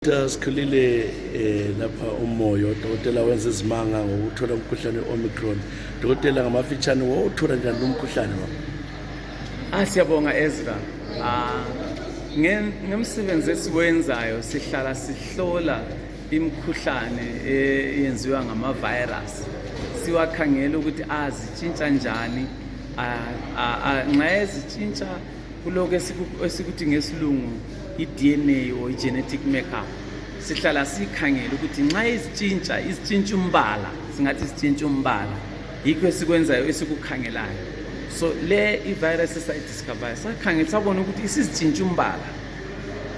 Tshisa Sibanda lapha umoyo dokotela wenza izimanga ngokuthola umkhuhlane weOmicron. Dokotela ngamafitshane wawuthola njani umkhuhlane wakho? Siyabonga eZimbabwe. Ngemsebenzi esiwenzayo sihlala sihlola imikhuhlane eyenziwa ngama-virus. Siwakhangela ukuthi azitshintsha njani. Nxa ezitshintsha kuloko esikuthi ngesilungu i-DNA or i-genetic makeup. Sihlala sikhangela ukuthi nxa izitshintsha umbala, singathi izitshintsha umbala, yikho esikwenzayo esikukhangelayo. So le i-virus esayidiscover sakhangela sabona ukuthi isizitshintsha umbala.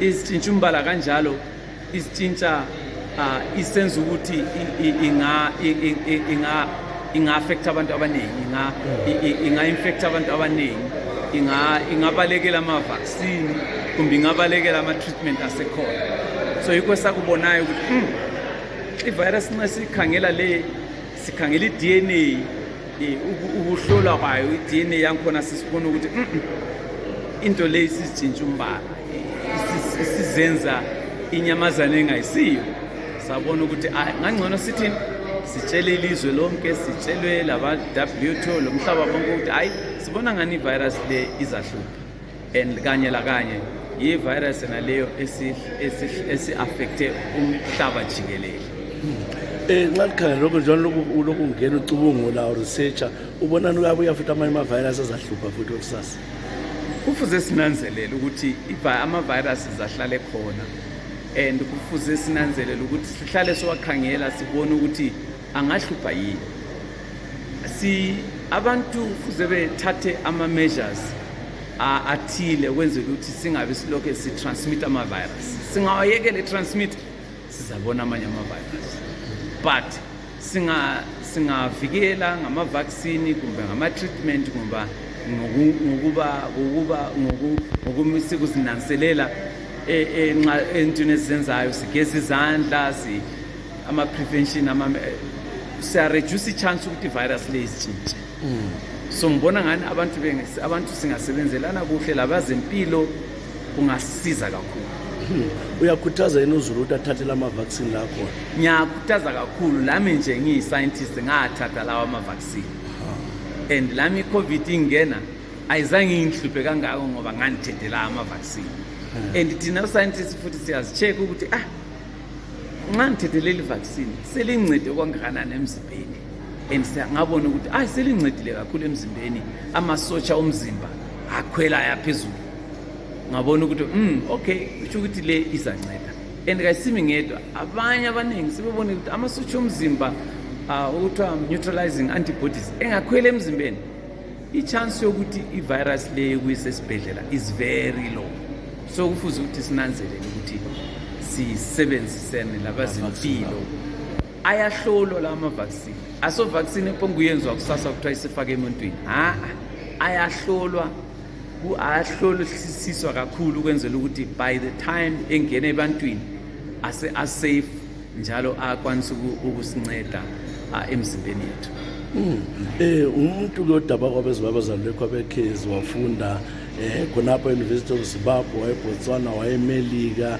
Izitshintsha umbala kanjalo izitshintsha isenza ukuthi inga-affect abantu abaningi, inga-infect abantu abaningi, ingabalekela ama-vaccine kumbe ingabalekela ama-treatment asekhona. So yikho sakubonayo ukuthi i-virus nxa sikhangela i-DNA, ukuhlolwa kwayo i-DNA yankhona sisibona ukuthi into le isizitshintsha umbala, isizenza inyamazane engayisiyo. Sabona ukuthi ngangcono sithini sitshele ilizwe lonke, sitshelwe laba-WHO lomhlaba wonke ukuthi sibona ngani i-virus le izahlupha, and kanye lakanye yi-virus naleyo esi-affecte umhlaba jikelele. Nxa likhangela lokho njalo lokhu ungena ucubungula or researcher ubona uyabuya futhi amanye ama-virus azahlupha futhi okusasa. Kufuze sinanzelele ukuthi ama-virus ahlale khona, and kufuze sinanzelele ukuthi sihlale siwakhangela sibone ukuthi angahlupha yini. Abantu kufuze bethathe ama-measures athile ukwenzela ukuthi singabe silokhu si-transmit ama-virus. Singawayekela i-transmit sizabona amanye ama-virus, but singavikela ngama-vaccine kumbe ngama-treatment kumba ngokuzinanselela entweni ezizenzayo, sigeze izandla, ama-prevention, siya-reduce i-chance ukuthi i-virus le izitshintshe. So ngibona ngani abantu singasebenzelana kuhle labazempilo kungasiza kakhulu. Uyakhuthaza yini uzulu ukuthi athathe lama-vaccine lakhona? Ngiyakhuthaza kakhulu, lami nje ngiyi-scientist ngathatha lawa ama-vaccine. And lami i-COVID ingena ayizange ingihluphe kangako ngoba ngangithethe lawa ama-vaccine. And thina scientists futhi siyazi-check ukuthi nxa ngithethe leli vaccine selincede okwangakanani emzimbeni, and ngabona ukuthi selincedile kakhulu emzimbeni, amasotsha omzimba akhwela ayaphezulu. Ngabona ukuthi okay, kusho ukuthi le izanceda. And kayisimi ngedwa, abanye abaningi sebebona ukuthi amasotsha omzimba okuthiwa neutralizing antibodies engakhwela emzimbeni, i-chance yokuthi i-virus le kuyisesibhedlela is very low. So kufuze ukuthi sinanzelele ukuthi sisebenzisene labazempilo. Ayahlolwa la ama-vaccine. Vaccine ephonguyenziwa kusasa kuthiwa isifake emuntwini. Ayahlolwa, ayahlolisiswa kakhulu ukwenzela ukuthi by the time engena ebantwini ase-safe njalo akwanisa ukusinceda emzimbeni yethu. Umuntu kodaba kwabeZimbabwe lekho abekhezi wafunda khonapha e-University of eZimbabwe, wayeBotswana, wayeMelika,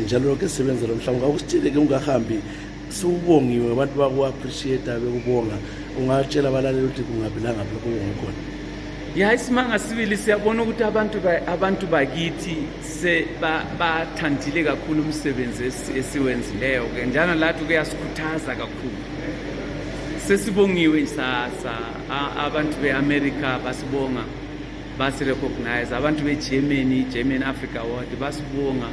njalo lokho esebenzela mhlawumbe akusithile ke ungahambi siwubongiwe abantu baku-appreciate bekubonga, ungatshela abalaleli ukuthi kungaphilanga lokho kungakhona? Isimanga sibili siyabona ukuthi abantu bakithi bathandile kakhulu umsebenzi esiwenzileyo, njalo lathi kuyasikhuthaza kakhulu. Sesibongiwe abantu be-America basibonga, basi-recognize, abantu be-German Africa Award basibonga,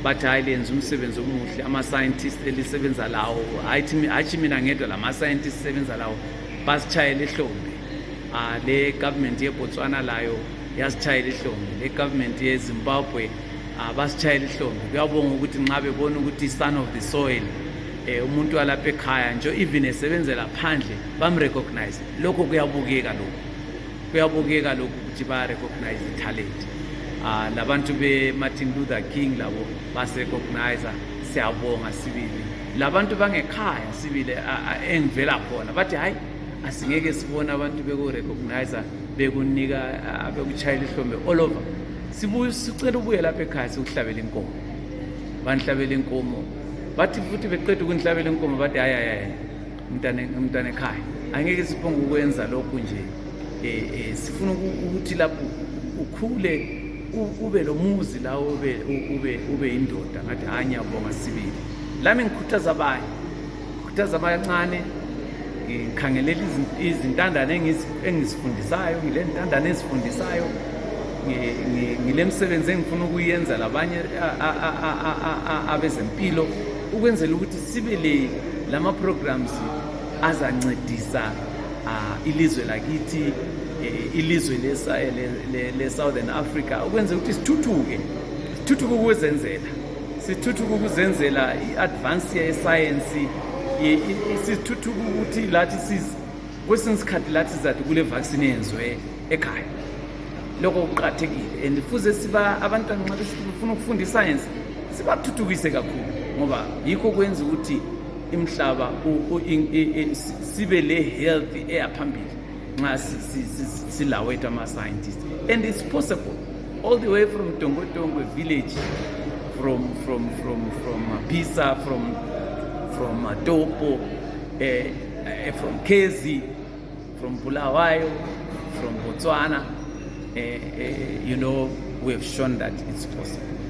bathi lenza umsebenzi omuhle. Ama-scientists elisebenza lawo, hayi mina ngedwa, lama-scientists sebenza lawo basitshayela ihlombe. Le government yeBotswana layo yasitshayela ihlombe, le government yeZimbabwe basitshayela ihlombe. Kuyabonga ukuthi nxa bebona ukuthi son of the soil, umuntu walapha ekhaya nje even esebenzela phandle bamrecognize. Lokho kuyabukeka lokho ukuthi ba-recognize i-talent. Labantu be-Martin Luther King labo basi-recognize, siyabonga sibili. Labantu bangekhaya sibili engivela khona bathi asingeke sibone abantu beku-recognize bekunika bekuchayela ihlombe all over. Sicela ubuye lapha ekhaya sikuhlabela inkomo. banhlabela inkomo bathi futhi beqeda ukunhlabela inkomo bathi hayi umntana ekhaya angeke siphonge ukwenza lokhu nje sifuna ukuthi lapho ukhule ube lo muzi la ube indoda ngathi ngiyabonga sibili lami ngikhuthaza abancane ngikhangelela izintandane engizifundisayo ngile ntandane ezifundisayo ngile msebenzi engifuna ukuyenza labanye abezempilo ukwenzela ukuthi sibe lama programs azancedisa ilizwe lakithi ilizwe le-Southern Africa ukwenzela ukuthi sithuthuke ukuzenzela i-advance ye-science sithuthuke ukuthi lathi kwesinye isikhathi lathi zathi kule vaccine yenziwe ekhaya lokho kuqakathekile and fuze abantwana nxa befuna ukufunda i-science sibathuthukise kakhulu ngoba yikho kwenza ukuthi imhlaba sibe le-health eyaphambili nxa silawetha ama-scientists and it's possible all the way from Tongotongwe village from Pisa from Topo from Kezi from Bulawayo from Botswana we have shown that it's possible.